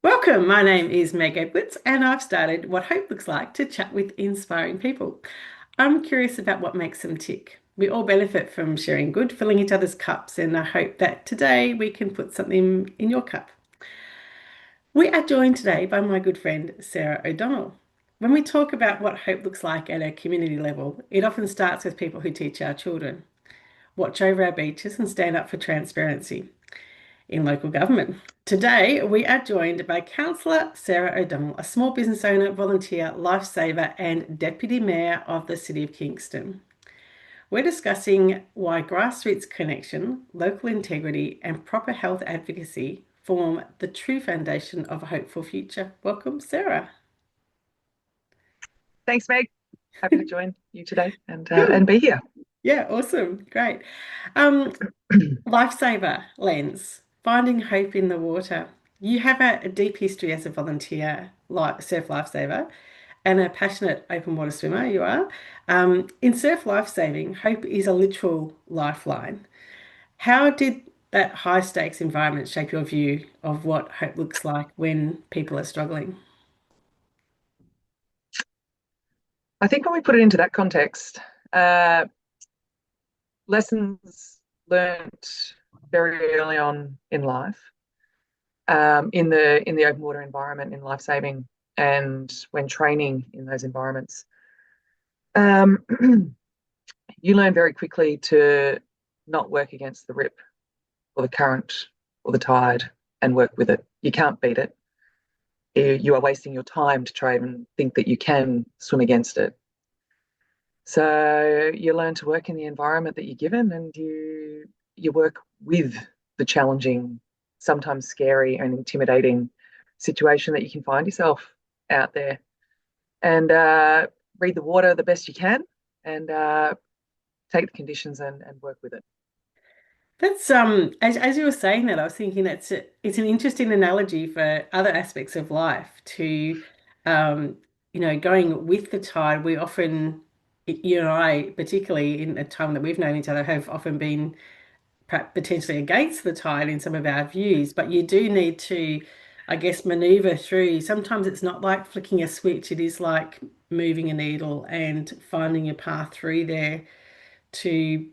Welcome. My name is Meg Edwards, and I've started What Hope Looks Like to chat with inspiring people. I'm curious about what makes them tick. We all benefit from sharing good, filling each other's cups, and I hope that today we can put something in your cup. We are joined today by my good friend Sarah O'Donnell. When we talk about what hope looks like at a community level, it often starts with people who teach our children, watch over our beaches, and stand up for transparency in local government. Today, we are joined by Councillor Sarah O'Donnell, a small business owner, volunteer, lifesaver, and Deputy Mayor of the City of Kingston. We're discussing why grassroots connection, local integrity, and proper health advocacy form the true foundation of a hopeful future. Welcome, Sarah. Thanks, Meg. Happy to join you today and Good. be here. Yeah, awesome. Great. Um, Lifesaver lens, finding hope in the water. You have a deep history as a volunteer, like surf lifesaver, and a passionate open water swimmer. You are. In surf lifesaving, hope is a literal lifeline. How did that high stakes environment shape your view of what hope looks like when people are struggling? I think when we put it into that context, uh, lessons learnt very early on in life, in the open water environment, in life saving, and when training in those environments, um, you learn very quickly to not work against the rip or the current or the tide and work with it. You can't beat it. You are wasting your time to try and think that you can swim against it. So you learn to work in the environment that you're given, and you work with the challenging, sometimes scary and intimidating situation that you can find yourself out there, and read the water the best you can, and take the conditions and work with it. That's as you were saying that, I was thinking it's an interesting analogy for other aspects of life to going with the tide. We often, you and I, particularly in the time that we've known each other, have often been perhaps potentially against the tide in some of our views, but you do need to, I guess, maneuver through. Sometimes it's not like flicking a switch, it is like moving a needle and finding your path through there to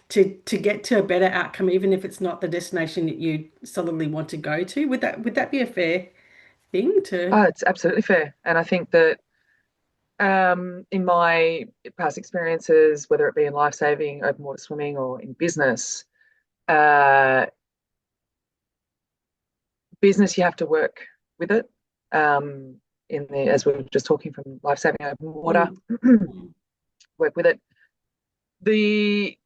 to get to a better outcome, even if it's not the destination that you solidly want to go to. Would that be a fair thing to? Oh, it's absolutely fair, and I think that in my past experiences, whether it be in life saving, open water swimming, or in uh, business, you have to work with it. In the as we were just talking from life saving open water, Mm, mm, work with it. The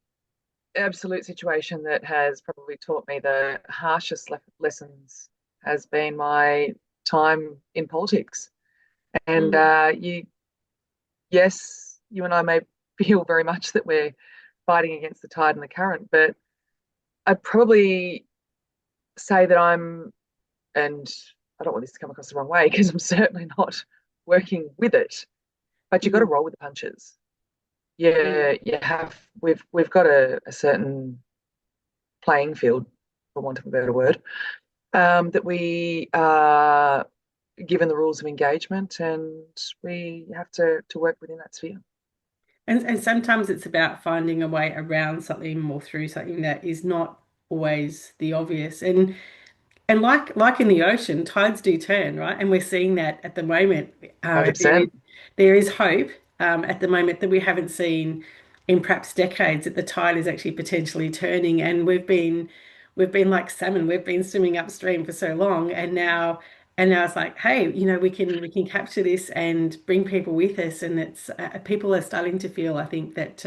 absolute situation that has probably taught me the harshest lessons has been my time in politics. And mm. yes, you and I may feel very much that we're fighting against the tide and the current, but I'd probably say that and I don't want this to come across the wrong way because I'm certainly not working with it, but you've got to Mm, roll with the punches. mm. Yeah, you have. We've got a certain playing field, for want of a better word, that we are given the rules of engagement, and we have to work within that sphere. And sometimes it's about finding a way around something or through something that is not always the obvious. And like in the ocean, tides do turn, right? And we're seeing that at the moment. There is 100%. there is hope at the moment that we haven't seen in perhaps decades that the tide is actually potentially turning. And we've been like salmon. We've been swimming upstream for so long, and now it's like, hey, we can capture this and bring people with us. And it's people are starting to feel, I think, that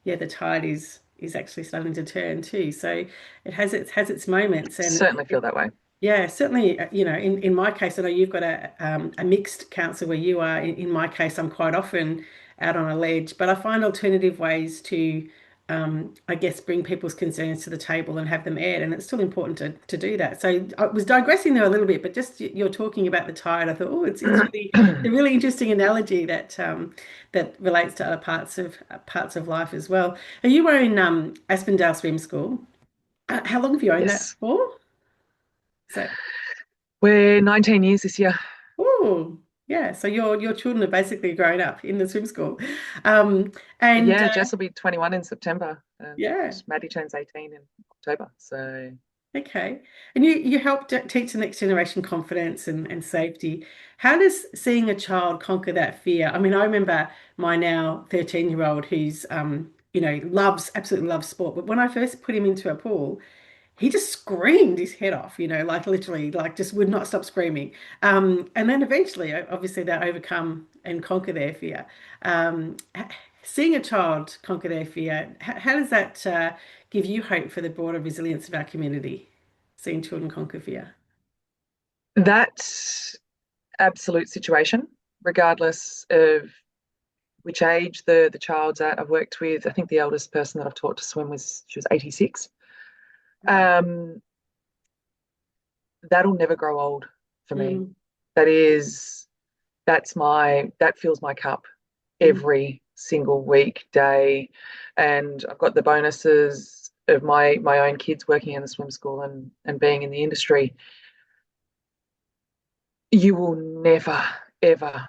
yeah, the tide is actually starting to turn too. So it has its moments, and Certainly feel that way. yeah, certainly, in my case, I know you've got a mixed council where you are. In my case, I'm quite often out on a ledge, but I find alternative ways to, I guess, bring people's concerns to the table and have them aired, and it's still important to do that. So I was digressing there a little bit, but just you're talking about the tide. I thought, oh, it's a really interesting analogy that relates to other parts of life as well. And you were in Aspendale Swim School. How long have you owned that Yes. for? So. We're 19 years this year. Oh, yeah. So your children are basically grown up in the swim school. Um, and Yeah, Jess will be 21 in September, and yeah, Maddie turns 18 in October. So okay. And you help teach the next generation confidence and safety. How does seeing a child conquer that fear? I mean, I remember my now 13-year-old who's absolutely loves sport, but when I first put him into a pool, he just screamed his head off, like literally, like just would not stop screaming. And then eventually, obviously, they overcome and conquer their fear. Seeing a child conquer their fear, how does that give you hope for the broader resilience of our community? Seeing children conquer fear. that absolute situation, regardless of which age the child's at. I've worked with, I think the eldest person that I've taught to swim she was 86. Wow. Um, that'll never grow old for me. Mm, That is, that fills my cup mm, every single week, day. And I've got the bonuses of my own kids working in the swim school and being in the industry. You will never, ever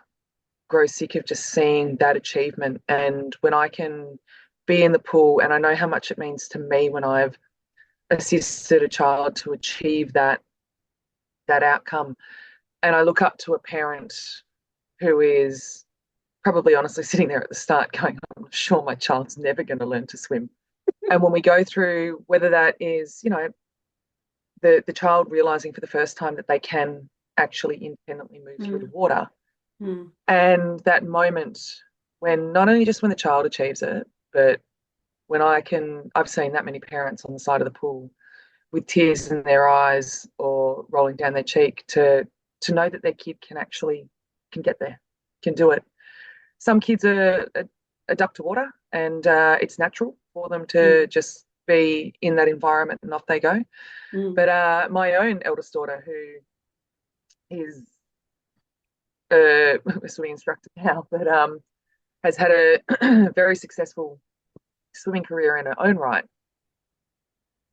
grow sick of just seeing that achievement. And when I can be in the pool, and I know how much it means to me when I've assisted a child to achieve that outcome, and I look up to a parent who is probably honestly sitting there at the start going, I'm sure my child's never going to learn to swim. And when we go through, whether that is, the child realizing for the first time that they can actually independently move through the mm, water, mm, and that moment when not only just when the child achieves it, but when I've seen that many parents on the side of the pool with tears in their eyes or rolling down their cheek to know that their kid can get there, can do it. Some kids are duck to water, and it's natural for them to mm, just be in that environment and off they go. mm, But my own eldest daughter, who is a swimming instructor now, but has had a very successful swimming career in her own right.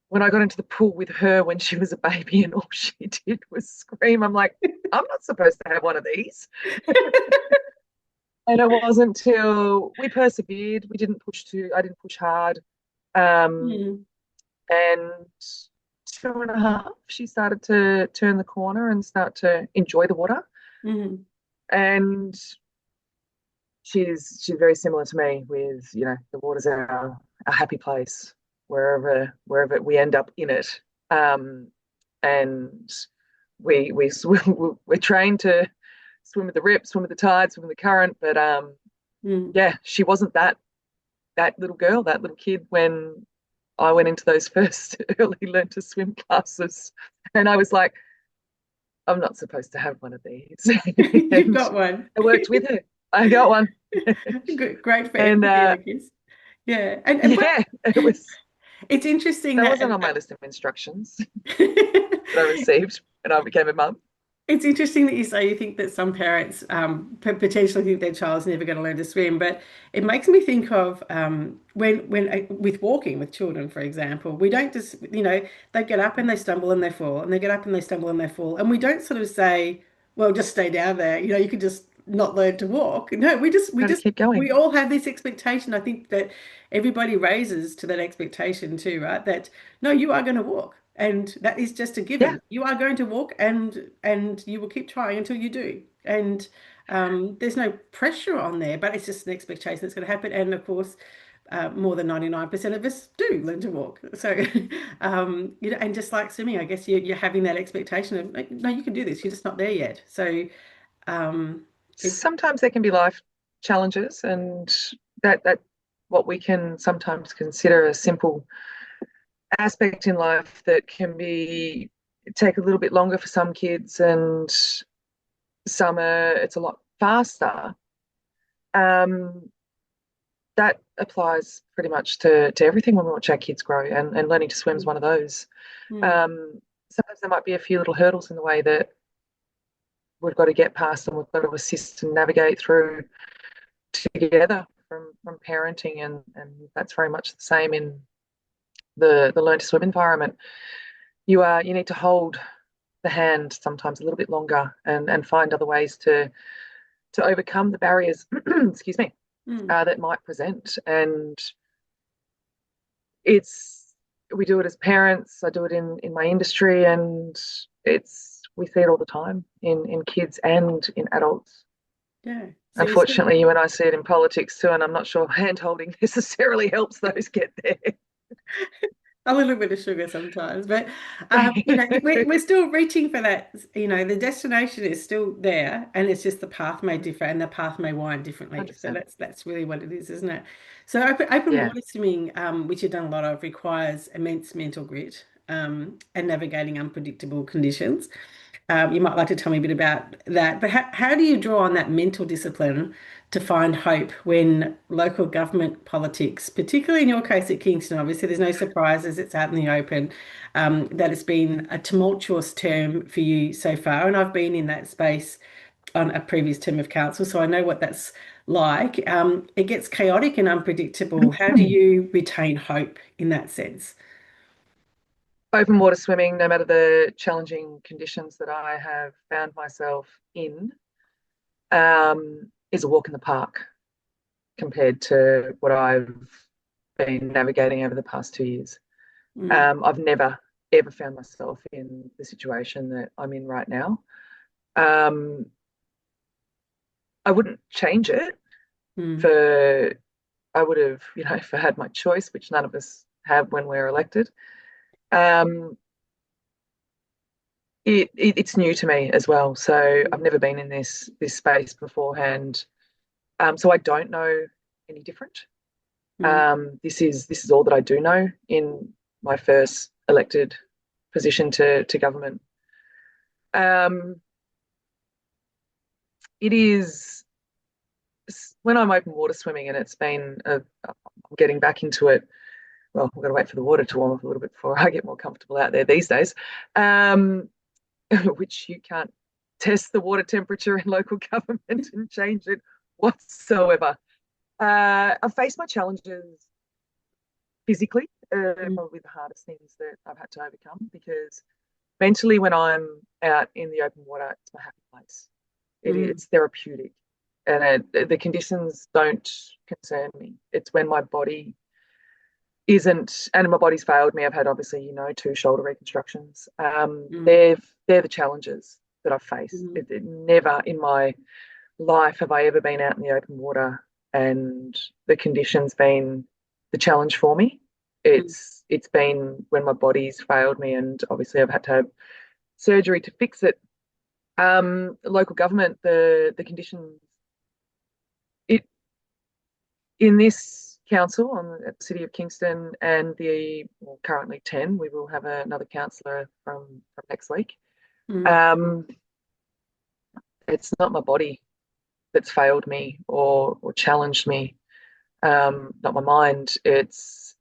When I got into the pool with her when she was a baby and all she did was scream, I'm like, I'm not supposed to have one of these. And it wasn't until we persevered, I didn't push hard. Um, mm, and 2.5, she started to turn the corner and start to enjoy the water. mm. And she's very similar to me with, the water's our happy place wherever we end up in it. And we swim, we're trained to swim with the rip, swim with the tide, swim with the current. But Mm. yeah, she wasn't that little girl, that little kid when I went into those first early learn to swim classes, and I was like, I'm not supposed to have one of these. You've And got one. I worked with her. I got one. Great for And empathy, I guess. Yeah. And well, yeah, it's interesting that that wasn't on my list of instructions that I received when I became a mum. it's interesting that you say you think that some parents potentially think their child's never going to learn to swim, but it makes me think of when with walking with children, for example, we don't just they get up and they stumble and they fall, and they get up and they stumble and they fall, and we don't sort of say, well, just stay down there, you can just not learn to walk. No, we just we Got to just keep we going. all have this expectation. I think that everybody raises to that expectation too, right? That no, you are going to walk. And that is just a Yeah, given. You are going to walk and you will keep trying until you do. And there's no pressure on there, but it's just an expectation that's going to happen. And of course, more than 99% of us do learn to walk. So, and just like swimming, I guess you're having that expectation of, like, no, you can do this. You're just not there yet. So, um, it's, sometimes there can be life challenges, and that what we can sometimes consider a simple aspect in life that can be take a little bit longer for some kids, and it's a lot faster. Um, that applies pretty much to everything when we watch our kids grow, and learning to swim is one of those. mm, Sometimes there might be a few little hurdles in the way that we've got to get past, and we've got to assist and navigate through together from parenting, and that's very much the same in the learn to swim environment. You need to hold the hand sometimes a little bit longer and find other ways to overcome the barriers, excuse me, Mm. that might present. And it's we do it as parents. I do it in my industry, and it's we see it all the time in kids and in adults. Yeah. So you said Unfortunately, you and I see it in politics too, and I'm not sure hand holding necessarily helps those get there. a little bit of sugar sometimes, but we're still reaching for that. The destination is still there, and it's just the path may differ, and the path may wind differently. So 100%. that's really what it is, isn't it? So open Yeah. water swimming, which you've done a lot of, requires immense mental grit, and navigating unpredictable conditions. You might like to tell me a bit about that. But how do you draw on that mental discipline to find hope when local government politics, particularly in your case at Kingston, obviously there's no surprises, it's out in the open, that has been a tumultuous term for you so far. And I've been in that space on a previous term of council, so I know what that's like. It gets chaotic and unpredictable. How do you retain hope in that sense? Open water swimming, no matter the challenging conditions that I have found myself in, is a walk in the park compared to what I've been navigating over the past 2 years. Mm, I've never, ever found myself in the situation that I'm in right now. Um, I wouldn't change it mm, for, I would have, if I had my choice, which none of us have when we're elected. Um, it's new to me as well. So I've never been in this space beforehand. So I don't know any different. mm, This is all that I do know in my first elected position to government. Um, it is when I'm open water swimming, and I'm getting back into it. Well, we've got to wait for the water to warm up a little bit before I get more comfortable out there these days. Um, which you can't test the water temperature in local government and change it whatsoever. I've faced my challenges physically, mm, probably the hardest things that I've had to overcome because mentally, when I'm out in the open water, it's my happy place. mm, It's therapeutic, and the conditions don't concern me. It's when my body isn't, and my body's failed me. I've had obviously, two shoulder reconstructions. mm, They're the challenges that I've faced. mm, It never in my life have I ever been out in the open water and the conditions been the challenge for me. mm, It's been when my body's failed me, and obviously I've had to have surgery to fix it. Local government, the conditions it in this council on the City of Kingston and currently 10, we will have another councillor from next week. mm, Um, it's not my body that's failed me or challenged me, not my mind. It's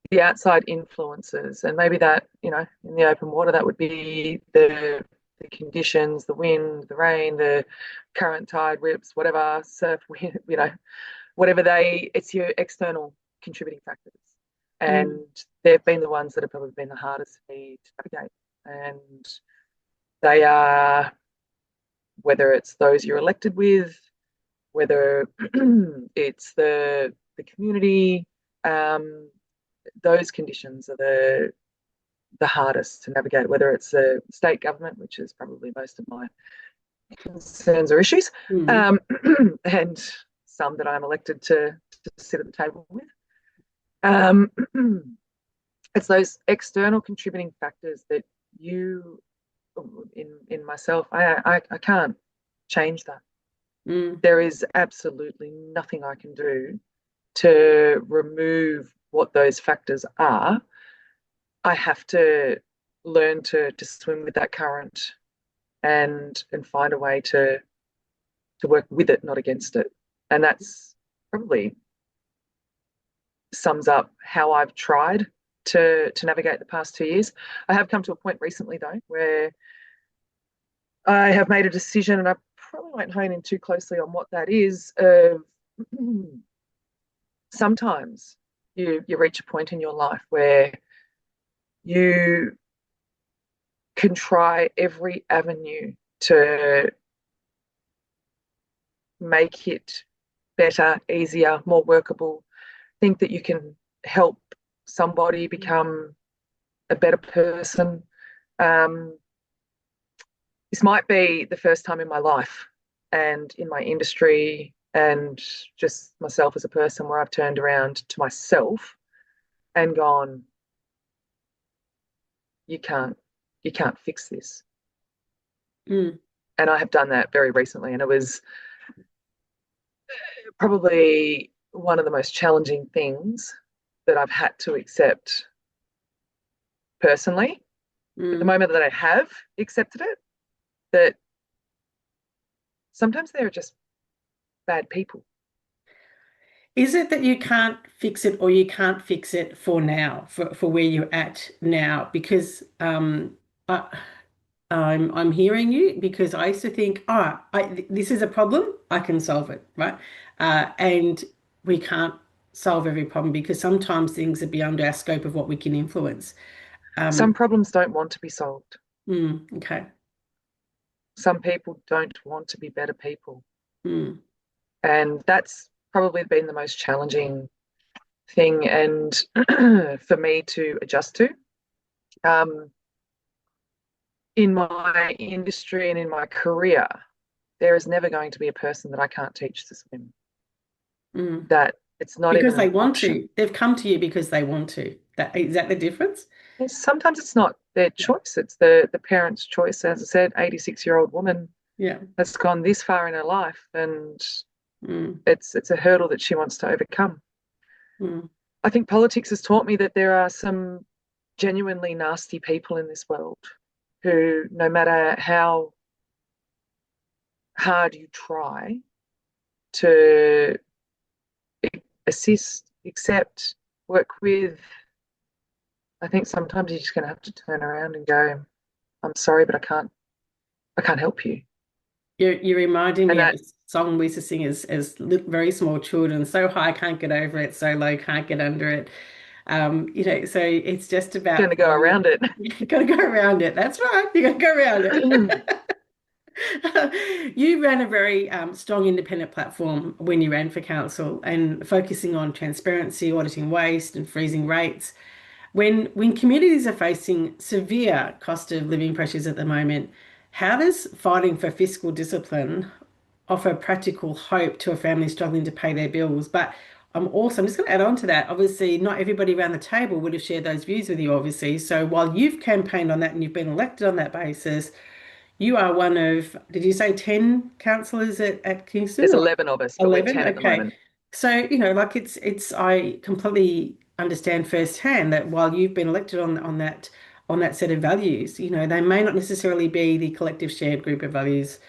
the outside influences, and maybe that in the open water that would be the conditions, the wind, the rain, the current, tide, rips, whatever, surf, wind, whatever it's your external contributing factors. And mm, they've been the ones that have probably been the hardest for me to navigate. And they are, whether it's those you're elected with, whether it's the community, um, those conditions are the hardest to navigate, whether it's the state government, which is probably most of my concerns or issues, mm, um, and some that I'm elected to sit at the table with. Um, it's those external contributing factors that you, in myself, I can't change that. mm, There is absolutely nothing I can do to remove what those factors are. I have to learn to swim with that current and find a way to work with it, not against it. And that's probably sums up how I've tried to navigate the past 2 years. I have come to a point recently though where I have made a decision, and I probably won't hone in too closely on what that is. Sometimes you reach a point in your life where you can try every avenue to make it better, easier, more workable. Think that you can help somebody become a better person. Um, this might be the first time in my life and in my industry and just myself as a person where I've turned around to myself and gone, you can't, you can't fix this. Mm. And I have done that very recently, and it was probably one of the most challenging things that I've had to accept personally. But the Mm. moment that I have accepted it, that sometimes they're just bad people. Is it that you can't fix it or you can't fix it for now, for where you're at now? Because I, I'm hearing you because I used to think, oh, this is a problem, I can solve it, right? And we can't solve every problem because sometimes things are beyond our scope of what we can influence. Some Um, problems don't want to be solved. okay. Some people don't want to be better people. Mm, And that's probably been the most challenging thing and for me to adjust to. Um, in my industry and in my career, there is never going to be a person that I can't teach to swim. mm. That it's not Because even they an want option. to. They've come to you because they want to. Is that the difference? And sometimes it's not their choice, it's the parent's choice. As I said, 86-year-old woman Yeah. that's gone this far in her life and Mm, it's a hurdle that she wants to overcome. mm, I think politics has taught me that there are some genuinely nasty people in this world who, no matter how hard you try to assist, accept, work with, I think sometimes you're just going to have to turn around and go, I'm sorry, but I can't help you. you're reminding And me of a that song we used to sing as very small children. So high, can't get over it. So low, can't get under it. So it's just going about to go finding. around it. You got to go around it. That's right. You got to go around it. You ran a very strong independent platform when you ran for council and focusing on transparency, auditing waste, and freezing rates. When communities are facing severe cost of living pressures at the moment, how does fighting for fiscal discipline offer practical hope to a family struggling to pay their bills? But I'm just going to add on to that. Obviously, not everybody around the table would have shared those views with you, obviously. So while you've campaigned on that and you've been elected on that basis, you are one of, did you say 10 councillors at Kingston There's or 11 of us, but we're 11? 10 at the Okay. moment. So, like I completely understand firsthand that while you've been elected on that set of values, they may not necessarily be the collective shared group of values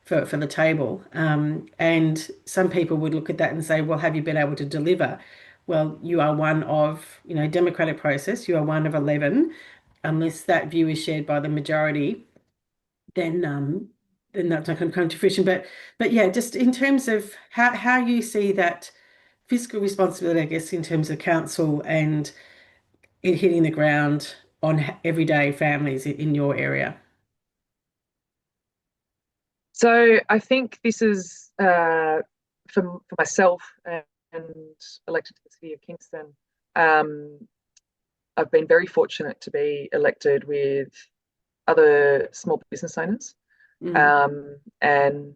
for the table. And some people would look at that and say, well, have you been able to deliver? Well, you are one of, democratic process, you are one of 11, unless that view is shared by the majority then that's not going to come to fruition. But yeah, just in terms of how you see that fiscal responsibility, I guess, in terms of council and it hitting the ground on everyday families in your area. So I think this is for myself and elected to the City of Kingston. Um, I've been very fortunate to be elected with other small business owners, Mm, and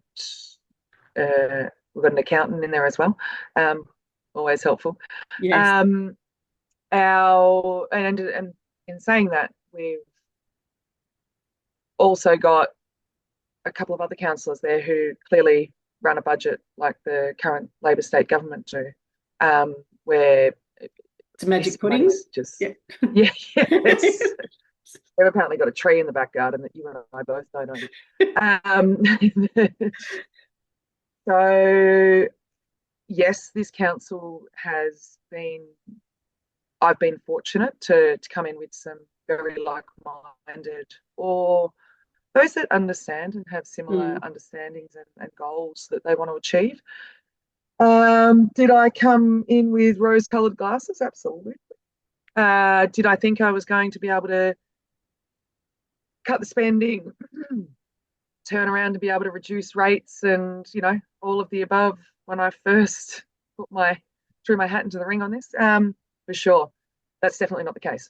we've got an accountant in there as well. Um, Always helpful. yes. Um, our and in saying that, we've also got a couple of other councillors there who clearly run a budget like the current Labor state government do, where It's magic this pudding. money's just, Yeah. yeah, it's, they've apparently got a tree in the back garden that you and I both don't know. So, yes, this council has been, I've been fortunate to come in with some very like-minded or those that understand and have similar Mm. understandings and goals that they want to achieve. Did I come in with rose-colored glasses? Absolutely. Did I think I was going to be able to cut the spending, turn around to be able to reduce rates and, all of the above when I first threw my hat into the ring on this. For sure. That's definitely not the case.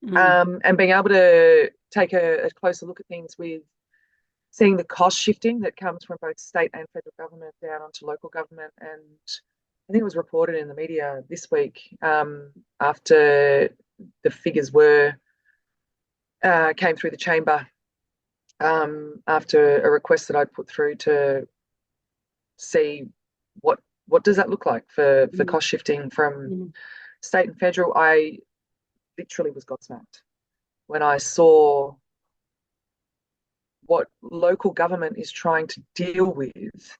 Mm. And being able to take a closer look at things with seeing the cost shifting that comes from both state and federal government down onto local government. And I think it was reported in the media this week, after the figures came through the chamber, after a request that I'd put through to see what does that look like for Mm. cost shifting from Mm. state and federal. I literally was gobsmacked when I saw what local government is trying to deal with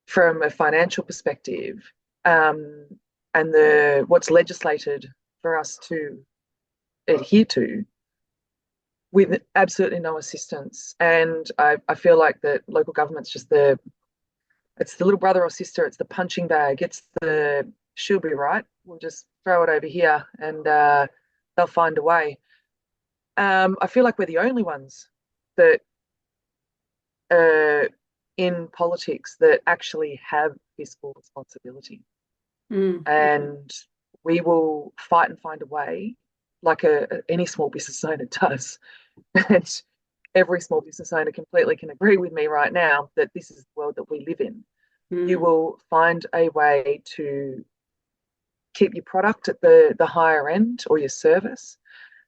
from a financial perspective, um, and what's legislated for us to adhere to with absolutely no assistance. And I feel like that local government's just it's the little brother or sister, it's the punching bag, it's the she'll be right. We'll just throw it over here and they'll find a way. I feel like we're the only ones that in politics that actually have fiscal responsibility. Mm. And we will fight and find a way, like any small business owner does. And every small business owner completely can agree with me right now that this is the world that we live in. You Mm. will find a way to keep your product at the higher end or your service,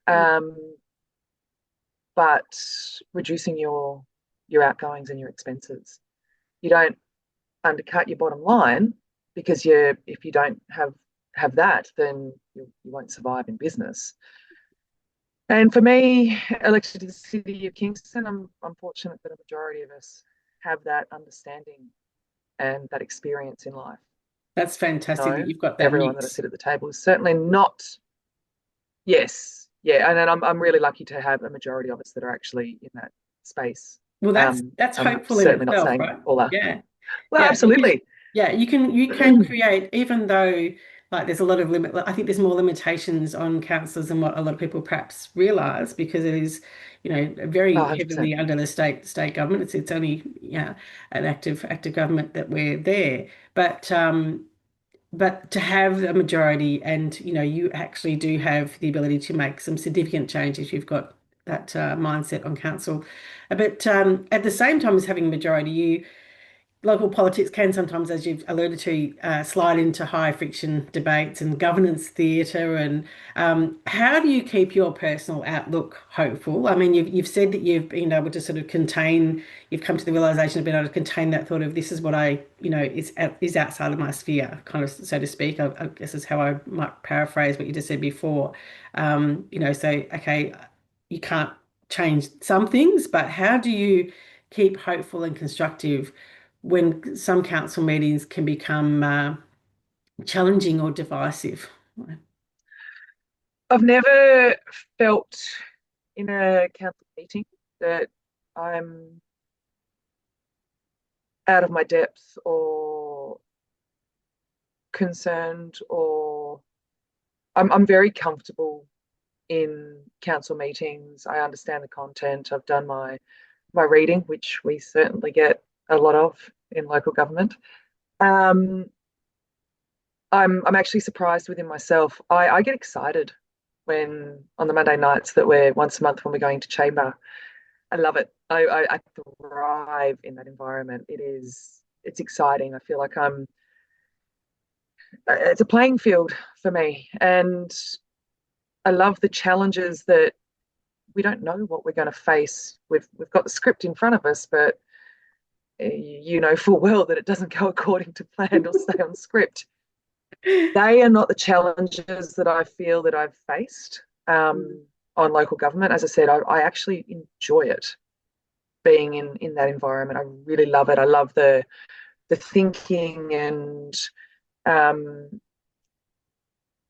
Mm. um, but reducing your outgoings and your expenses. You don't undercut your bottom line because if you don't have that, then you won't survive in business. And for me, elected to the City of Kingston, I'm fortunate that a majority of us have that understanding and that experience in life. That's fantastic that you've got that Everyone that I mix. sit at the table is certainly not. Yes, yeah, and then I'm really lucky to have a majority of us that are actually in that space. Well, that's I'm hopeful in certainly not itself, saying right? all are. Yeah. Well, Yeah, because absolutely. yeah, you can create, even though like there's a lot of limit. I think there's more limitations on councils than what a lot of people perhaps realise, because it is, Oh, very 100%. heavily under the state government. It's only, an active government that we're there. But to have a majority, and you actually do have the ability to make some significant changes. You've got that mindset on council. But at the same time as having a majority, local politics can sometimes, as you've alluded to, slide into high friction debates and governance theatre. And how do you keep your personal outlook hopeful? I mean, you've said that you've been able to sort of contain, you've come to the realization of being able to contain that thought of this is what is outside of my sphere, kind of, so to speak. I guess is how I might paraphrase what you just said before. So okay, you can't change some things, but how do you keep hopeful and constructive when some council meetings can become challenging or divisive? I've never felt in a council meeting that I'm out of my depth or concerned, or I'm very comfortable in council meetings. I understand the content. I've done my reading, which we certainly get a lot of in local government. Um, I'm actually surprised within myself. I get excited when on the Monday nights that we're once a month when we're going to chamber. I love it. I thrive in that environment. It's exciting. I feel like it's a playing field for me, and I love the challenges that we don't know what we're going to face. We've got the script in front of us, but you know full well that it doesn't go according to plan or stay on script. They are not the challenges that I feel that I've faced on local government. As I said, I actually enjoy it being in that environment. I really love it. I love the thinking, and um,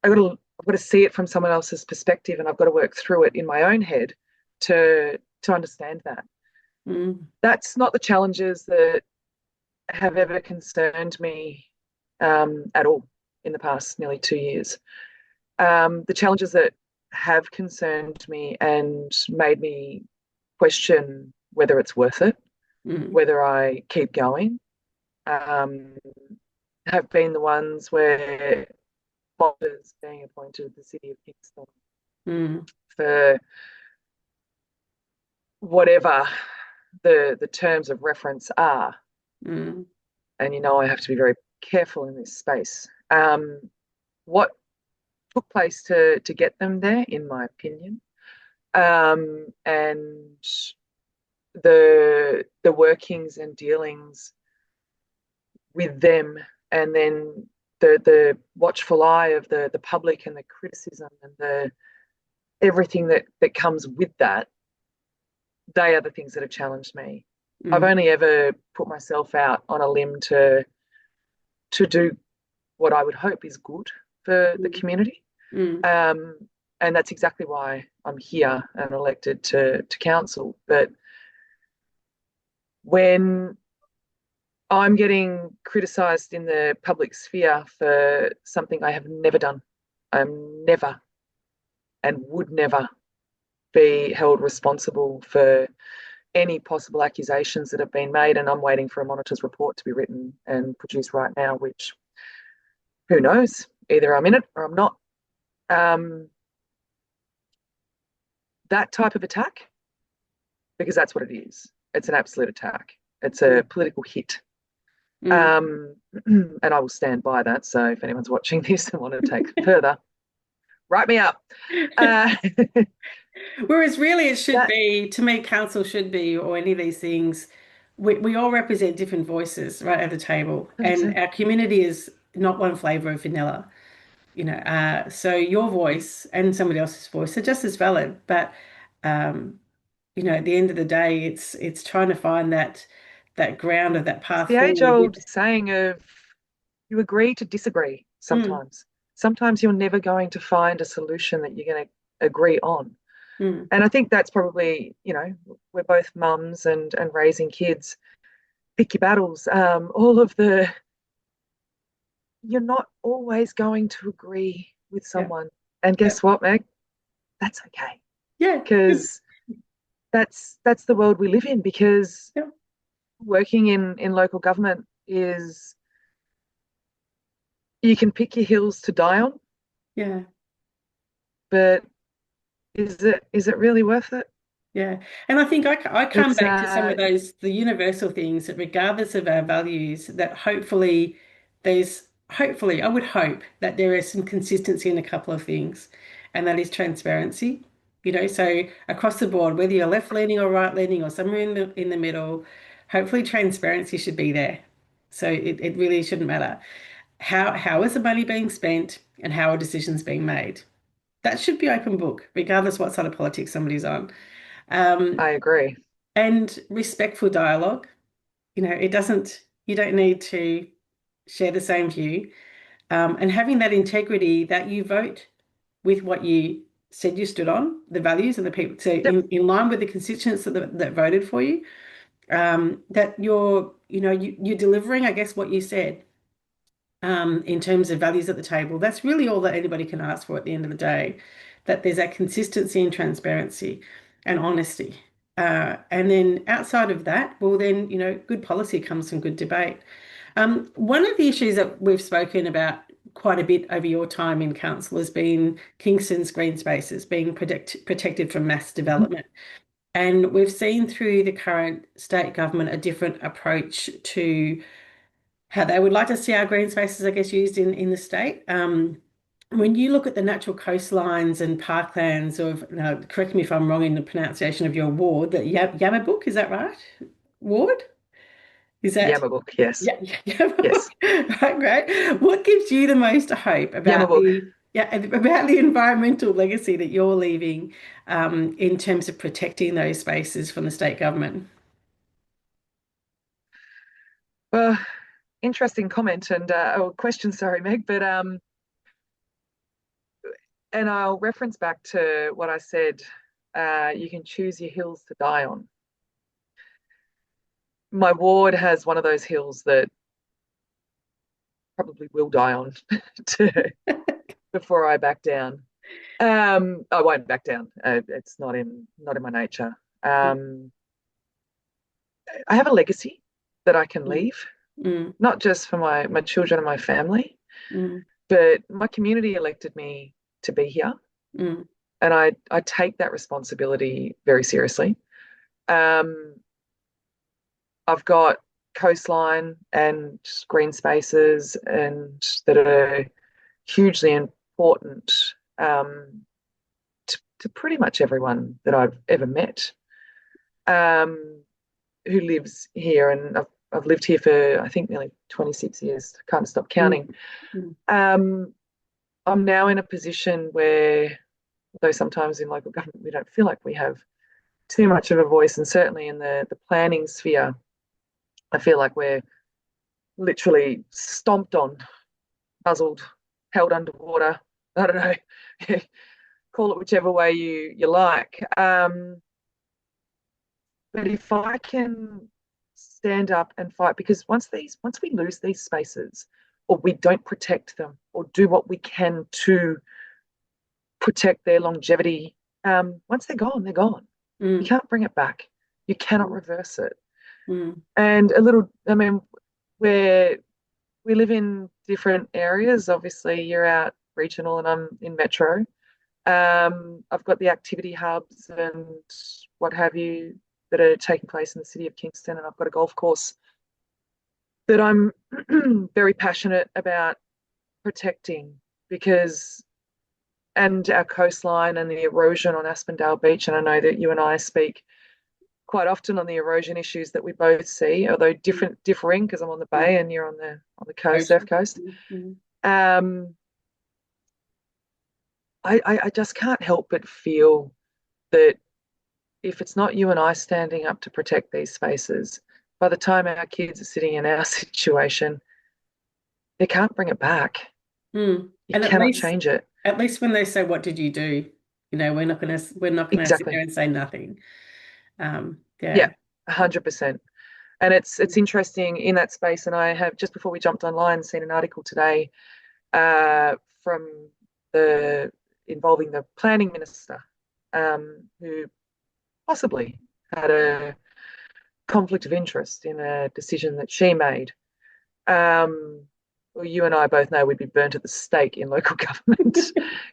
I've got to see it from someone else's perspective, and I've got to work through it in my own head to understand that. Mm. That's not the challenges that have ever concerned me at all in the past nearly 2 years. The challenges that have concerned me and made me question whether it's worth it, Mm, whether I keep going, um, have been the ones where Bob's being appointed to the City of Kingston mm, for whatever the terms of reference are. mm, And I have to be very careful in this space. What took place to get them there, in my opinion, and the workings and dealings with them, and then the watchful eye of the public and the criticism and the everything that comes with that. They are the things that have challenged me. I've mm, only ever put myself out on a limb to do what I would hope is good for the mm, community. mm, Um, and that's exactly why I'm here and elected to council. But when I'm getting criticised in the public sphere for something I have never done, I'm never and would never be held responsible for any possible accusations that have been made. And I'm waiting for a monitor's report to be written and produced right now, which who knows? Either I'm in it or I'm not. Um, that type of attack, because that's what it is. It's an absolute attack. It's a political hit. mm. Um, and I will stand by that. So if anyone's watching this and want to take it further, write me up. Uh, Whereas really it should that be, to me, council should be, or any of these things, we all represent different voices right at the table. And 100%. our community is not one flavor of vanilla, so your voice and somebody else's voice are just as valid. But um, at the end of the day, it's trying to find that ground of that It's path the age forward with. old saying of you agree to disagree Mm, sometimes. Sometimes you're never going to find a solution that you're going to agree on. mm, And I think that's probably, we're both mums and raising kids. Pick your battles. All of the, you're not always going to agree with yeah, someone. And yeah, guess what, Meg? That's okay. yeah, Because that's the world we live in. Because yeah, working in local government is you can pick your hills to die on, yeah. but is it really worth it? Yeah. And I think I come It's back to some of the universal things that regardless of our values, that hopefully, I would hope that there is some consistency in a couple of things, and that is transparency. So across the board, whether you're left leaning or right leaning or somewhere in the middle, hopefully transparency should be there. So it really shouldn't matter. How is the money being spent and how are decisions being made? That should be open book, regardless what side of politics somebody's on. Um, I agree. and respectful dialogue. You don't need to share the same view. And having that integrity that you vote with what you said you stood on, the values and the people, so Yep. in line with the constituents that voted for you, that you're delivering, I guess, what you said, in terms of values at the table. That's really all that anybody can ask for at the end of the day, that there's that consistency and transparency and honesty. And then outside of that, well, then, good policy comes from good debate. One of the issues that we've spoken about quite a bit over your time in council has been Kingston's green spaces being protected from mass Mhm. development. And we've seen through the current state government a different approach to how they would like to see our green spaces, I guess, used in the state. When you look at the natural coastlines and parklands of, now, correct me if I'm wrong in the pronunciation of your ward, the Yamabook, is that right? Ward? Is that? Yamabook, yes. Yeah, Yamabook. Yes. Right, great. What gives you the most hope about Yamabook. the environmental legacy that you're leaving, in terms of protecting those spaces from the state government? Well, interesting comment and or question, sorry, Meg, but and I'll reference back to what I said. You can choose your hills to die on. My ward has one of those hills that probably will die on to, before I back down. I won't back down. It's not in my nature. Um, I have a legacy that I can Mm, leave, mm, not just for my children and my family, mm, but my community elected me to be here, mm, and I take that responsibility very seriously. Um, I've got coastline and green spaces, and that are hugely important um, to pretty much everyone that I've ever met um, who lives here, and I've lived here for I think nearly 26 years. Can't stop mm, counting. mm, Um, I'm now in a position where, though sometimes in local government we don't feel like we have too much of a voice, and certainly in the planning sphere, I feel like we're literally stomped on, muzzled, held underwater. I don't know, call it whichever way you like. But if I can stand up and fight, because once we lose these spaces, or we don't protect them, or do what we can to protect their longevity, once they're gone, they're gone. You mm, can't bring it back. You cannot mm, reverse it. mm, And a little, I mean, where we live in different areas. Obviously, you're out regional and I'm in metro. I've got the activity hubs and what have you that are taking place in the city of Kingston, and I've got a golf course that I'm very passionate about protecting because, and our coastline and the erosion on Aspendale Beach. And I know that you and I speak quite often on the erosion issues that we both see, although mm, differing because I'm on the mm. bay and you're on the coast, surf Ocean. coast. Mm, mm, Um, I just can't help but feel that if it's not you and I standing up to protect these spaces, by the time our kids are sitting in our situation, they can't bring it back. mm. You And cannot change it. at least when they say, "What did you do?" We're not gonna sit there Exactly. and say nothing. Yeah, Yeah. 100%. And it's interesting in that space. And I have just before we jumped online seen an article today from the involving the planning minister, who possibly had a conflict of interest in a decision that she made. Um, well, you and I both know we'd be burnt at the stake in local government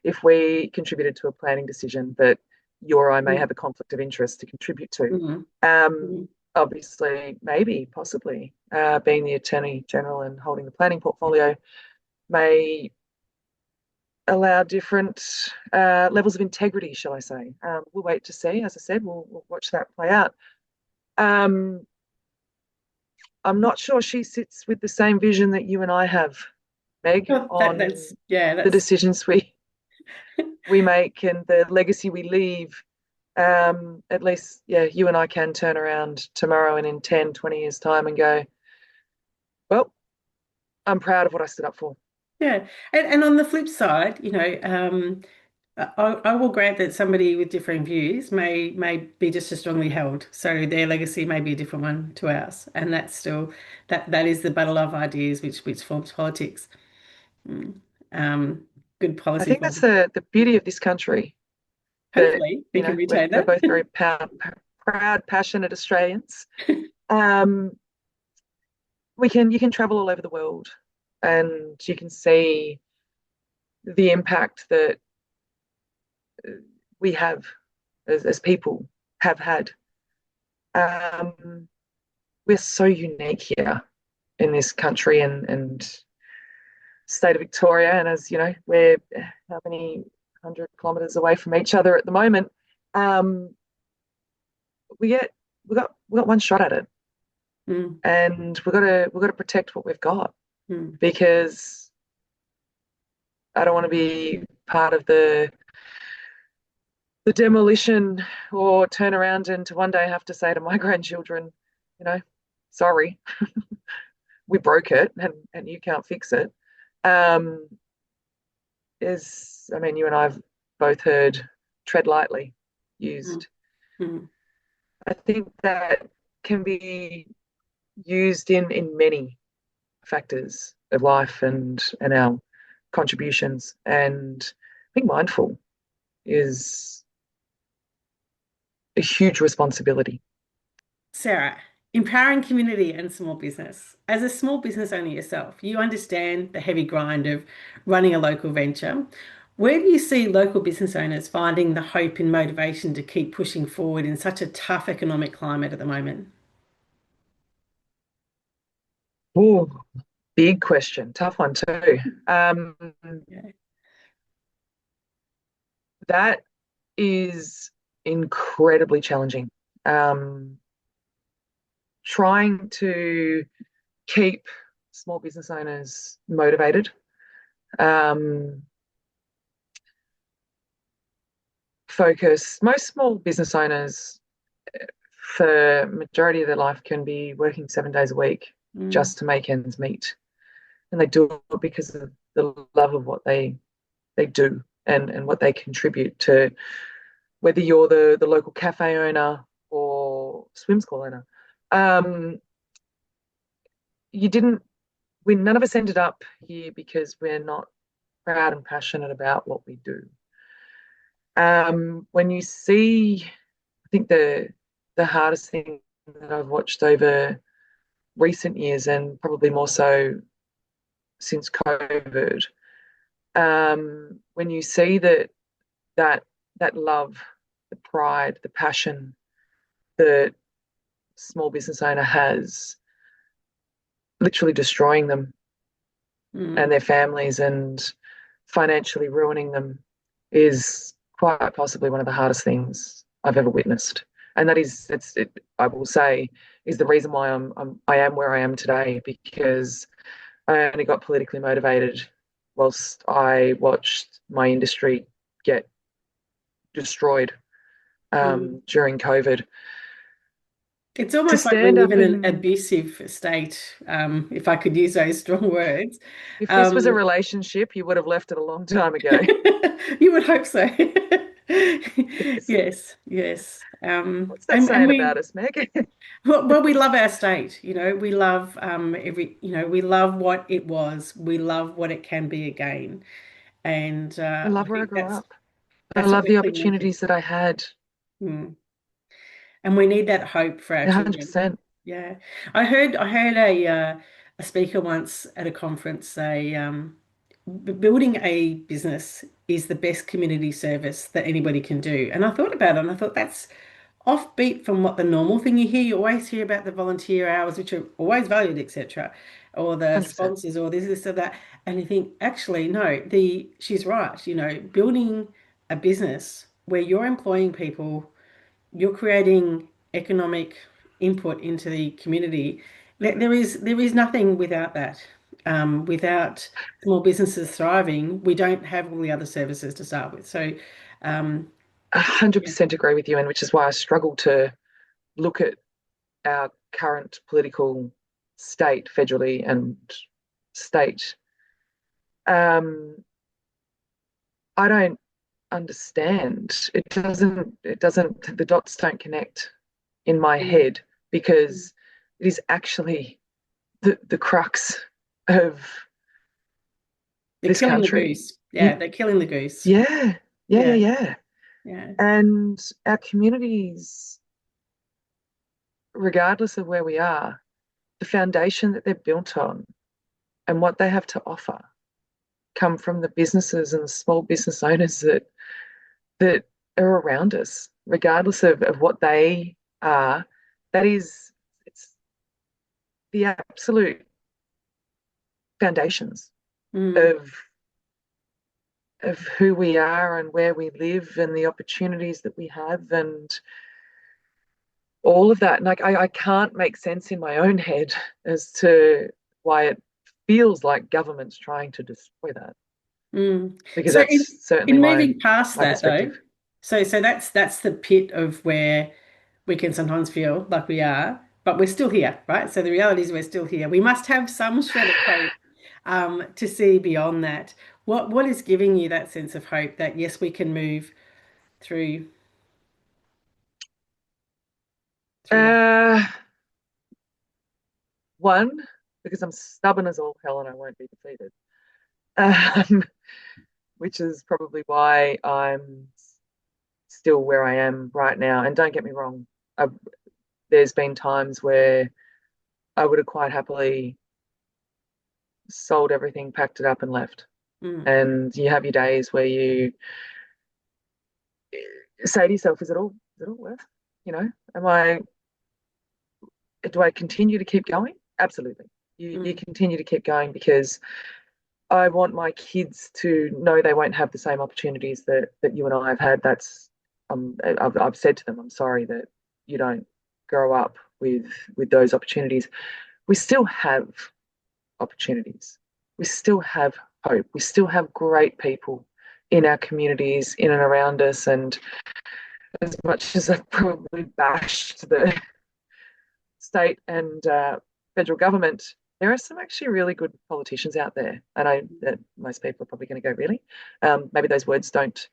if we contributed to a planning decision that you or I may Mm, have a conflict of interest to contribute to. mm, Um, mm, obviously, maybe, possibly, being the Attorney General and holding the planning portfolio may allow different levels of integrity, shall I say. We'll wait to see. As I said, we'll watch that play out. Um, I'm not sure she sits with the same vision that you and I have, Meg, well, on the that's decisions we make and the legacy we leave. At least, yeah, you and I can turn around tomorrow and in 10, 20 years' time and go, well, I'm proud of what I stood up for. yeah. And on the flip side, I will grant that somebody with differing views may be just as strongly held. So their legacy may be a different one to ours, and that's still that is the battle of ideas which forms politics. Mm. Um, Good I policy think that's form. the beauty of this country that, Hopefully, we can we're, retain we're that. both very proud, passionate Australians. Um, you can travel all over the world and you can see the impact that we have as people have had. Um, we're so unique here in this country and state of Victoria. And as you know, we're how many 100 kilometres away from each other at the moment. Um, we get we got one shot at it, Mm, and we've got to protect what we've got mm, because I don't want to be part of the demolition or turn around and to one day have to say to my grandchildren, you know, sorry, we broke it and you can't fix it. Um, I mean, you and I have both heard tread lightly mm, used. mm, I think that can be used in many factors of life and our contributions. And being mindful is a huge responsibility. Sarah, empowering community and small business. As a small business owner yourself, you understand the heavy grind of running a local venture. Where do you see local business owners finding the hope and motivation to keep pushing forward in such a tough economic climate at the moment? Oh, big question, tough one too. Um, Yeah. that is incredibly challenging. Um, Trying to keep small business owners motivated. Um, Focus. Most small business owners, for majority of their life, can be working 7 days a week Mm, just to make ends meet, and they do it because of the love of what they do and what they contribute to. Whether you're the local cafe owner or swim school owner, um, you didn't. We none of us ended up here because we're not proud and passionate about what we do. When you see, I think the hardest thing that I've watched over recent years, and probably more so since COVID, when you see that that love, the pride, the passion that small business owner has, literally destroying them and mm. their families and financially ruining them, is quite possibly one of the hardest things I've ever witnessed. And that is, I will say, is the reason why I am where I am today, because I only got politically motivated whilst I watched my industry get destroyed Mm. during COVID. It's To almost like we stand live up in an and, abusive state, if I could use those strong words. if this was a Um, relationship, you would have left it a long time ago. you would hope so. Yes. Yes, yes. What's that And saying we about us, Meg? well, we love our state. We love we love what it was. We love what it can be again. And I I love where I think grew up. I that's what love we're the clinging on to. opportunities that I had. Mm. And we need that hope for our children. 100%. Yeah, I heard a speaker once at a conference say, building a business is the best community service that anybody can do. And I thought about it, and I thought that's offbeat from what the normal thing you hear. You always hear about the volunteer hours, which are always valued, etc., or the 100%. sponsors, or this or that. And you think, actually, no, the she's right. Building a business where you're employing people, you're creating economic input into the community. There is nothing without that. Without small businesses thriving, we don't have all the other services to start with. So, um, yeah. 100% agree with you, and which is why I struggle to look at our current political state, federally and state. Um, I don't understand. The dots don't connect in my Mm. head, because it is actually the crux of They're this killing the country. goose. You, Yeah, they're killing the goose. yeah, yeah, yeah, Yeah, yeah. yeah. And our communities, regardless of where we are, the foundation that they're built on and what they have to offer come from the businesses and the small business owners that are around us, regardless of what they are. That is, it's the absolute foundations Mm. of who we are and where we live and the opportunities that we have and all of that. And like I can't make sense in my own head as to why it feels like government's trying to destroy that, Mm. because So that's certainly in my moving past my that though, perspective. so that's the pit of where we can sometimes feel like we are, but we're still here, right? So the reality is we're still here. We must have some shred of hope to see beyond that. What is giving you that sense of hope that yes, we can move through that? Uh, One, because I'm stubborn as all hell and I won't be defeated, um, which is probably why I'm still where I am right now. And don't get me wrong, I, there's been times where I would have quite happily sold everything, packed it up, and left. Mm, And you have your days where you say to yourself, is it all worth? You know, am I do I continue to keep going? Absolutely. You mm, continue to keep going because I want my kids to know they won't have the same opportunities that you and I have had. I've said to them, I'm sorry that you don't grow up with those opportunities. We still have opportunities. We still have hope. We still have great people in our communities, in and around us. And as much as I've probably bashed the state and federal government, there are some actually really good politicians out there. And I that most people are probably going to go, really? Maybe those words don't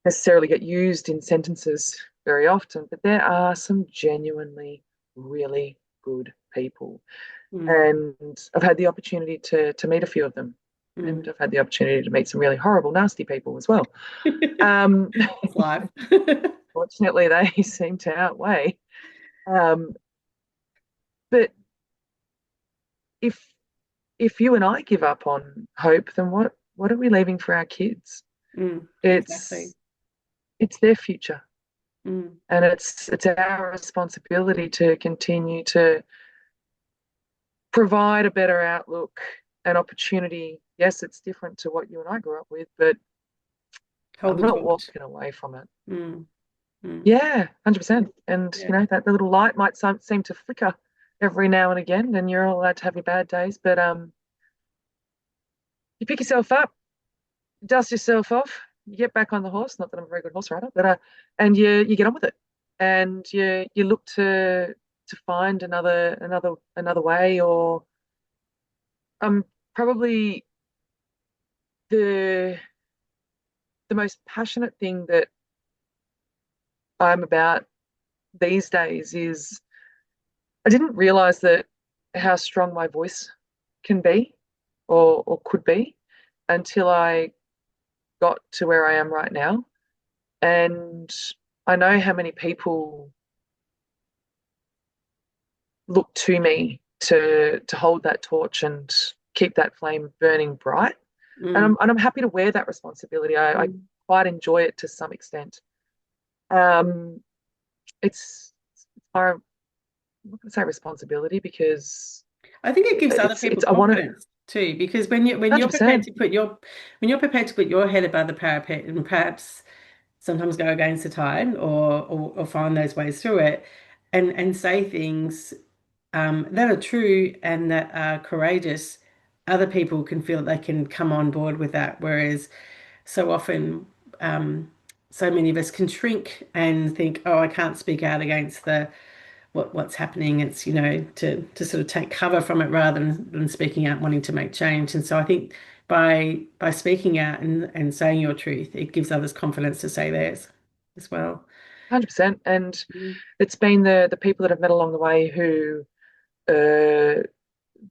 necessarily get used in sentences very often, but there are some genuinely really good people. mm, And I've had the opportunity to meet a few of them. And mm. I've had the opportunity to meet some really horrible, nasty people as well. Um, It's life. Fortunately, they seem to outweigh. Um, but if if you and I give up on hope, then what are we leaving for our kids? Mm, exactly. It's it's their future, Mm, and it's our responsibility to continue to provide a better outlook and opportunity. Yes, it's different to what you and I grew up with, but hold I'm the not torch. walking away from it. Mm, mm. Yeah, 100%. And Yeah. you know that the little light might seem to flicker every now and again, and you're all allowed to have your bad days, but you pick yourself up, dust yourself off, you get back on the horse. Not that I'm a very good horse rider, but and you get on with it, and you look to find another way, or probably the the most passionate thing that I'm about these days is I didn't realize that how strong my voice can be or could be until I got to where I am right now. And I know how many people look to me to hold that torch and keep that flame burning bright. Mm, And I'm happy to wear that responsibility. I mm. quite enjoy it to some extent. Um, it's my I'm not going to say responsibility because I think it gives other it's people I want to confidence too, because when you're prepared 100%. to put your head above the parapet and perhaps sometimes go against the tide or find those ways through it and say things that are true and that are courageous, other people can feel that they can come on board with that. Whereas so often, um, so many of us can shrink and think, oh, I can't speak out against what's happening. It's, to sort of take cover from it rather than speaking out, wanting to make change. And so I think by speaking out and saying your truth, it gives others confidence to say theirs as well. 100%. And Mm, it's been the people that I've met along the way who uh,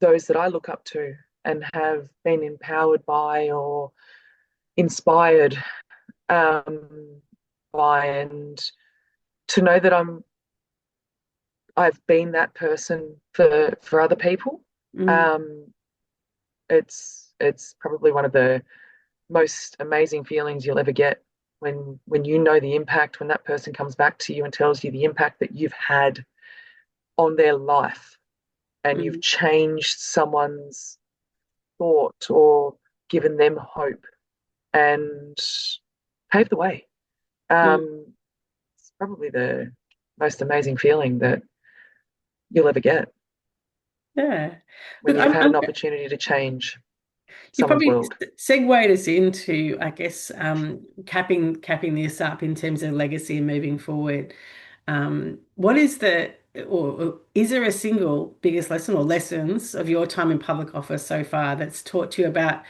those that I look up to and have been empowered by or inspired um, by, and to know that I've been that person for other people. mm, Um, it's probably one of the most amazing feelings you'll ever get when you know the impact, when that person comes back to you and tells you the impact that you've had on their life, and you've mm, changed someone's thought or given them hope and paved the way. mm. It's probably the most amazing feeling that you'll ever get Yeah. when Look, you've had an opportunity to change you someone's probably world. segued us into, I guess, capping this up in terms of legacy and moving forward. What is or is there a single biggest lesson or lessons of your time in public office so far that's taught you about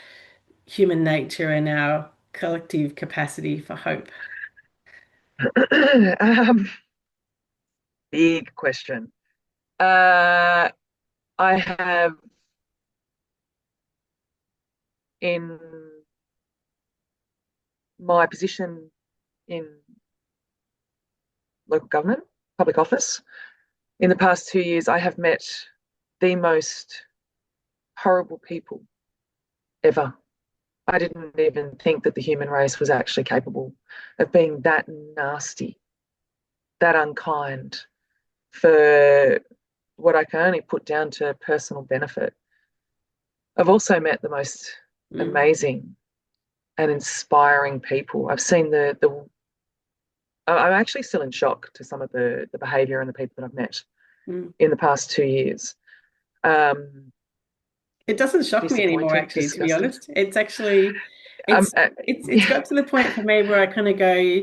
human nature and our collective capacity for hope? um, Big question. Uh, I have in my position in local government, public office. In the past 2 years, I have met the most horrible people ever. I didn't even think that the human race was actually capable of being that nasty, that unkind for what I can only put down to personal benefit. I've also met the most Mm, amazing and inspiring people. I've seen the I'm actually still in shock to some of the behavior and the people that I've met mm. in the past 2 years. Um, It doesn't shock me anymore, Disappointed, actually, to be disgusted. honest. It's actually Um, it's uh, it's got to the point for me where I kind of go,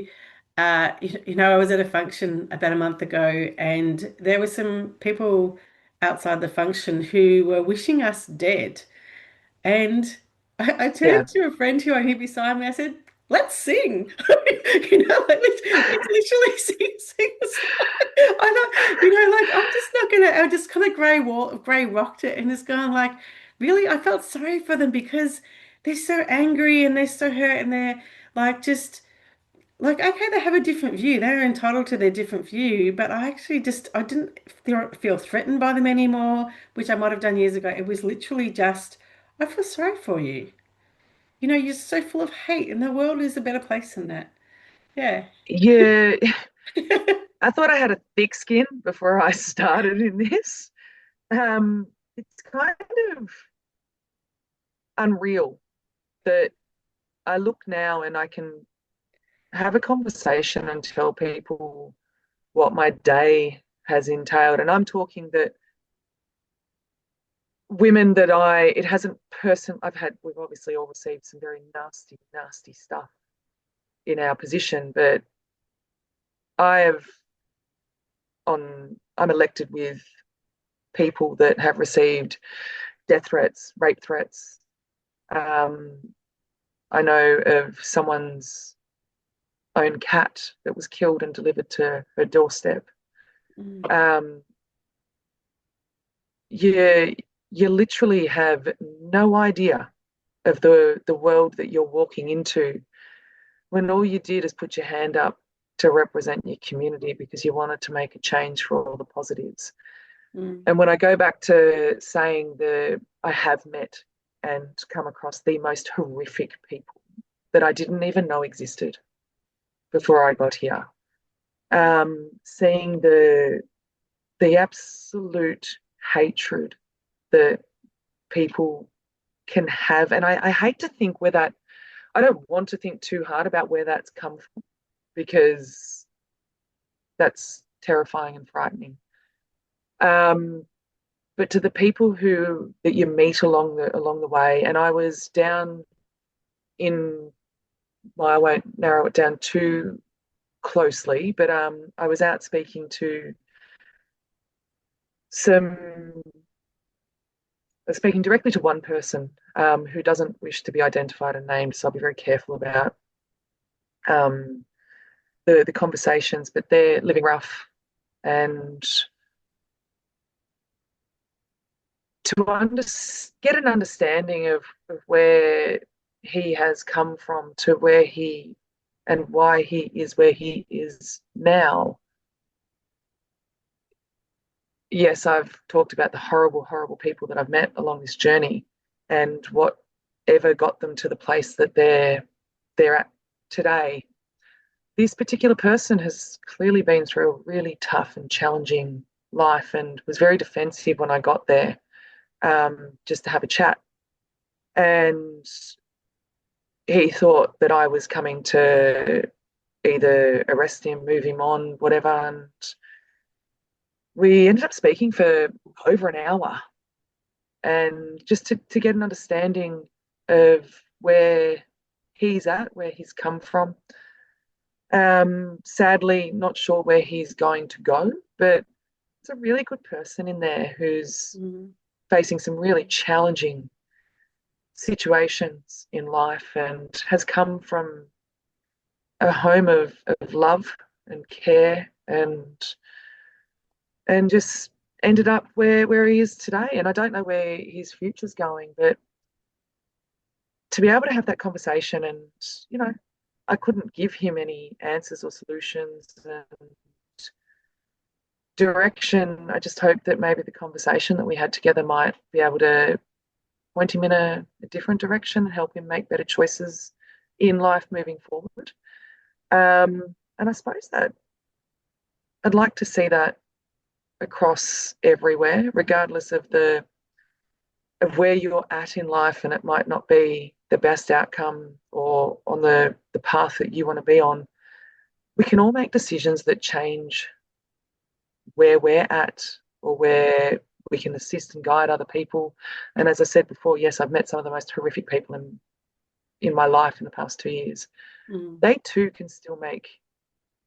I was at a function about a month ago, and there were some people outside the function who were wishing us dead. And I yeah, turned to a friend who I knew beside me. I said, "Let's sing." Let's literally sing a song. I know, like I'm just not gonna. I just kind of grey rocked it, and just going like, really, I felt sorry for them because they're so angry and they're so hurt, and they're like just like okay, they have a different view. They're entitled to their different view, but I didn't feel threatened by them anymore, which I might have done years ago. It was literally just, I feel sorry for you. You're so full of hate, and the world is a better place than that. Yeah. yeah. I thought I had a thick skin before I started in this. It's kind of unreal that I look now and I can have a conversation and tell people what my day has entailed. And I'm talking that women that it hasn't we've obviously all received some very nasty, nasty stuff in our position, but I have I'm elected with people that have received death threats, rape threats. Um, I know of someone's own cat that was killed and delivered to her doorstep. Mm, Um, you you literally have no idea of the world that you're walking into when all you did is put your hand up to represent your community because you wanted to make a change for all the positives. mm, And when I go back to saying I have met and come across the most horrific people that I didn't even know existed before I got here, seeing the absolute hatred that people can have, and I hate to think where that. I don't want to think too hard about where that's come from because that's terrifying and frightening. Um, but to the people who that you meet along the way, and I was down in well, I won't narrow it down too closely, but I was out some speaking directly to one person who doesn't wish to be identified and named, so I'll be very careful about um, the conversations, but they're living rough and to get an understanding of where he has come from to where he and why he is where he is now. Yes, I've talked about the horrible, horrible people that I've met along this journey and whatever got them to the place that they're at today. This particular person has clearly been through a really tough and challenging life and was very defensive when I got there, just to have a chat. And he thought that I was coming to either arrest him, move him on, whatever. And we ended up speaking for over an hour and just to get an understanding of where he's at, where he's come from. Sadly, not sure where he's going to go, but it's a really good person in there who's mm, facing some really challenging situations in life and has come from a home of love and care and just ended up where he is today. And I don't know where his future's going, but to be able to have that conversation and, you know, I couldn't give him any answers or solutions. And direction, I just hope that maybe the conversation that we had together might be able to point him in a different direction, help him make better choices in life moving forward. And I suppose that I'd like to see that across everywhere, regardless of where you're at in life, and it might not be the best outcome or on the path that you want to be on. We can all make decisions that change where we're at or where we can assist and guide other people. And as I said before, yes, I've met some of the most horrific people in my life in the past 2 years. Mm. They too can still make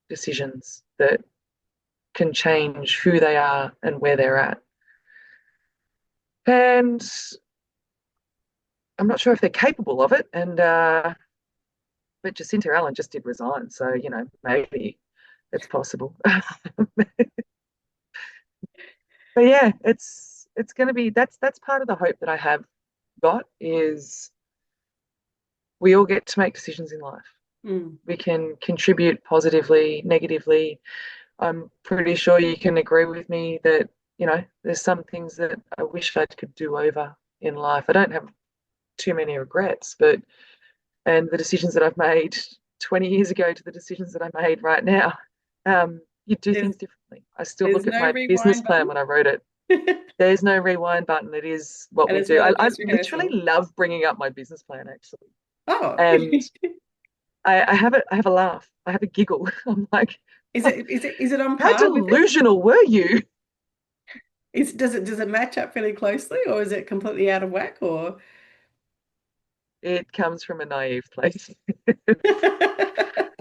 decisions that can change who they are and where they're at. And I'm not sure if they're capable of it. But Jacinta Allen just did resign, so maybe it's possible. But yeah, it's going to be that's part of the hope that I have got is we all get to make decisions in life. Mm. We can contribute positively, negatively. I'm pretty sure you can agree with me that there's some things that I wish I could do over in life. I don't have too many regrets, but and the decisions that I've made 20 years ago to the decisions that I made right now, you do There's things differently. I still there's look at no my business rewind plan button. when I wrote it. There's no rewind button. It is what And we it's do. not a I dress literally rehearsal. love bringing up my business plan actually, Oh, and I have a laugh. I have a giggle. I'm like, is it on how par with it? delusional were you? Does it match up fairly closely, or is it completely out of whack, or It comes from a naive place,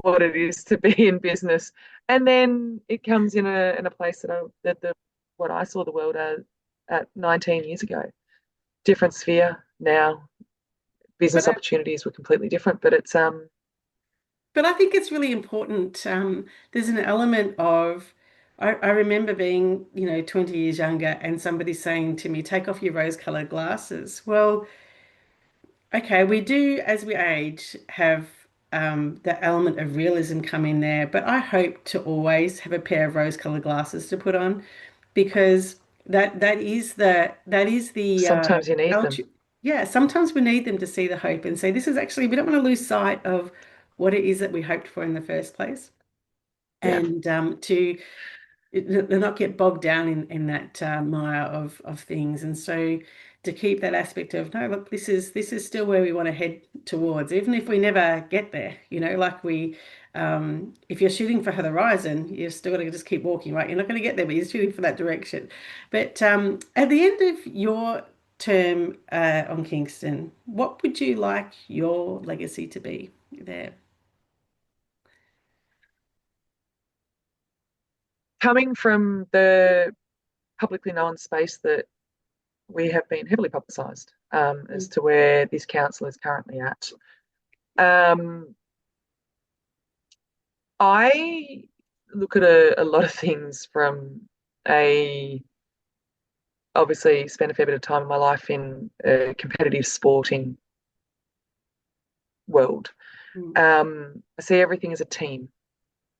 what it is to be in business, and then it comes in a place that what I saw the world as at 19 years ago. Different sphere now. but Business opportunities were completely different, but it's but I think it's really important. There's an element of I remember being, 20 years younger and somebody saying to me, take off your rose-colored glasses. Well, okay, we do as we age have the element of realism come in there, but I hope to always have a pair of rose-colored glasses to put on because that is the sometimes you need them. altitude. Yeah, sometimes we need them to see the hope and say this is actually we don't want to lose sight of what it is that we hoped for in the first place, Yeah. and to not get bogged down in that mire of things. And so to keep that aspect of no, look, this is still where we want to head towards, even if we never get there. Like if you're shooting for the horizon, you've still got to just keep walking, right? You're not going to get there, but you're shooting for that direction. But at the end of your term on Kingston, what would you like your legacy to be there? Coming from the publicly known space that we have been heavily publicised as Mm. to where this council is currently at. Um, I look at a lot of things from a obviously spent a fair bit of time in my life in a competitive sporting world. Mm. I see everything as a team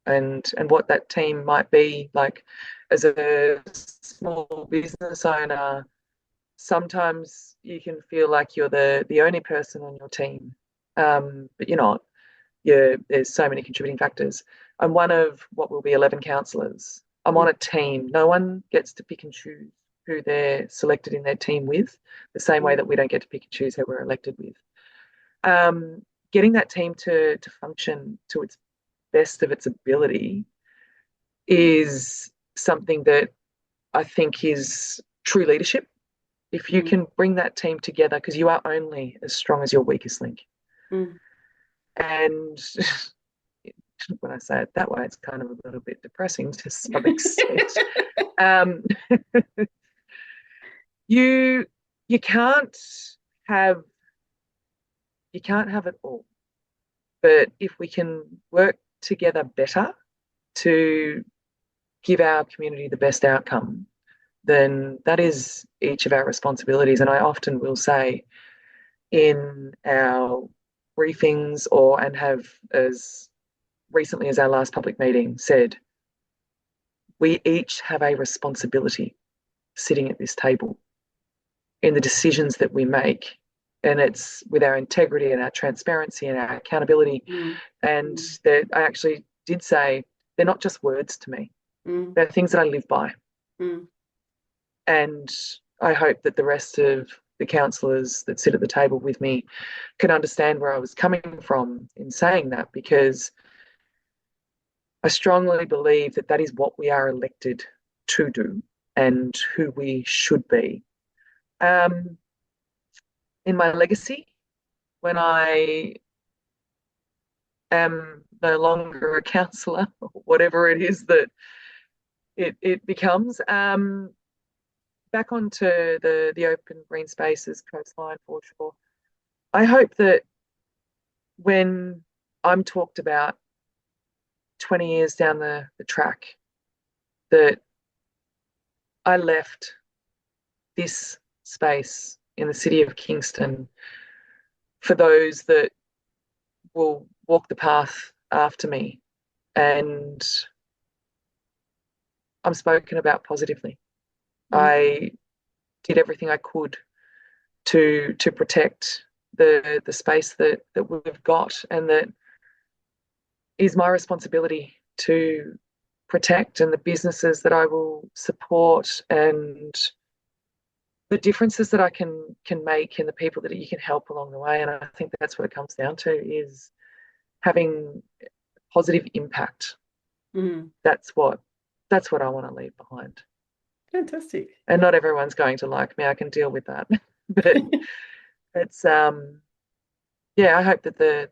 and what that team might be like as a small business owner. Sometimes you can feel like you're the only person on your team, but you're not. There's so many contributing factors. I'm one of what will be 11 councillors. I'm on Mm. a team. No one gets to pick and choose who they're selected in their team with, the same way Mm. that we don't get to pick and choose who we're elected with. Um, Getting that team to function to its best of its ability is something that I think is true leadership. If you Mm. can bring that team together, because you are only as strong as your weakest link. Mm. And when I say it that way, it's kind of a little bit depressing to some extent. Um, you you can't have you can't have it all. But if we can work together better to give our community the best outcome, then that is each of our responsibilities. And I often will say in our briefings and have as recently as our last public meeting said, we each have a responsibility sitting at this table in the decisions that we make. And it's with our integrity and our transparency and our accountability. Mm, And mm, that I actually did say they're not just words to me, mm, they're things that I live by. mm, And I hope that the rest of the councillors that sit at the table with me can understand where I was coming from in saying that, because I strongly believe that that is what we are elected to do and who we should be. Um, in my legacy, when I am no longer a councillor, whatever it is that it becomes, back onto the open green spaces, coastline, foreshore. I hope that when I'm talked about 20 years down the track, that I left this space in the city of Kingston for those that will walk the path after me. And I'm spoken about positively. mm. I did everything I could to protect the space that we've got, and that is my responsibility to protect, and the businesses that I will support, and the differences that I can make, and the people that you can help along the way. And I think that's what it comes down to, is having positive impact. Mm. That's what I want to leave behind. Fantastic. And not everyone's going to like me. I can deal with that. But it's yeah, I hope that the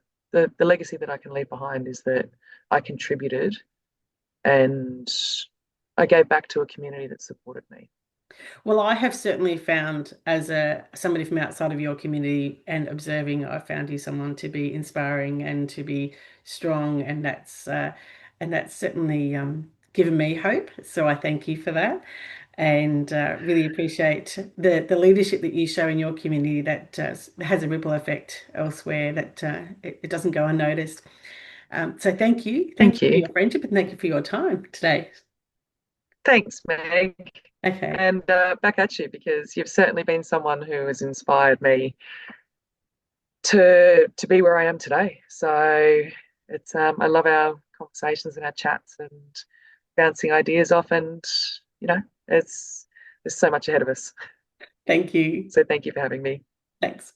legacy that I can leave behind is that I contributed and I gave back to a community that supported me. Well, I have certainly found, as a somebody from outside of your community and observing, I found you someone to be inspiring and to be strong, and that's certainly given me hope. So I thank you for that, and really appreciate the leadership that you show in your community that has a ripple effect elsewhere, that it doesn't go unnoticed. So thank Thank you for you. your friendship, and thank you for your time today. Thanks, Meg. Okay. And back at you, because you've certainly been someone who has inspired me to be where I am today. So it's I love our conversations and our chats and bouncing ideas off, and you know, it's there's so much ahead of us. Thank you. So thank you for having me. Thanks.